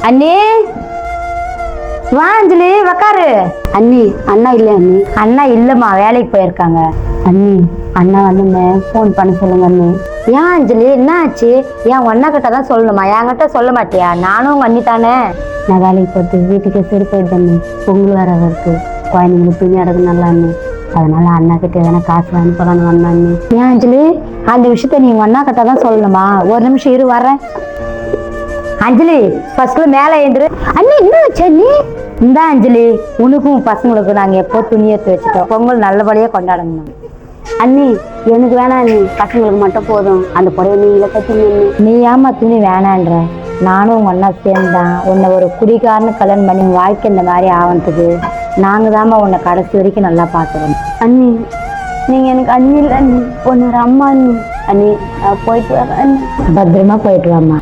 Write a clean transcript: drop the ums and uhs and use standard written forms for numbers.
அண்ணி வா அஞ்சலி உக்காரு. அண்ணி அண்ணா இல்லை அண்ணி. அண்ணா இல்லம்மா, வேலைக்கு போயிருக்காங்க. அண்ணி அண்ணா வந்து ஃபோன் பண்ண சொல்லுங்க அண்ணி. ஏன் அஞ்சலி என்ன ஆச்சு? ஏன் அண்ணா கிட்ட தான் சொல்லணுமா? என்கிட்ட சொல்ல மாட்டியா? நானும் உங்க அண்ணி தானே. நான் வேலைக்கு போட்டு வீட்டுக்கே சரி போயிடுது அண்ணி. பொங்கல் வர இருக்கு, குழந்தைங்களுக்கு துணி அடகு நல்லா அண்ணி. அதனால அண்ணா கிட்ட எதனா காசு அனுப்பலான்னு வந்தேன் அண்ணி. ஏன் அஞ்சலி அந்த விஷயத்த நீ உங்க அண்ணா கிட்ட தான் சொல்லணுமா? ஒரு நிமிஷம் இரு வர்றேன். அஞ்சலி ஃபர்ஸ்ட்ல மேல எழுந்துரு. அண்ணி என்ன ஆச்சு அண்ணி? இந்த அஞ்சலி உனக்கும் பசங்களுக்கும் நாங்க எப்போ துணி எடுத்து வச்சுட்டோம், பொங்கல் நல்லபடியா கொண்டாடணும். அண்ணி எனக்கு வேணாம் அண்ணி, பசங்களுக்கு மட்டும் போதும். அந்த புடவை நீங்களே கட்டிங்க அண்ணி. நீ ஏமா துணி வேணான்ற? நானும் உங்க அண்ணா சேர்ந்தான் உன்னை ஒரு குடிகாரன்னு கல்யாணம் பண்ணி வாழ்க்கை இந்த மாதிரி ஆவறதுக்கு நாங்க தாம்மா உன்னை கடைசி வரைக்கும் நல்லா பார்த்துக்கணும். அண்ணி நீங்க எனக்கு அண்ணி இல்லை அண்ணி, ஒன்னு அம்மா அண்ணி. அண்ணி போயிட்டு வரேன் அண்ணி. பத்திரமா போயிட்டு வாம்மா.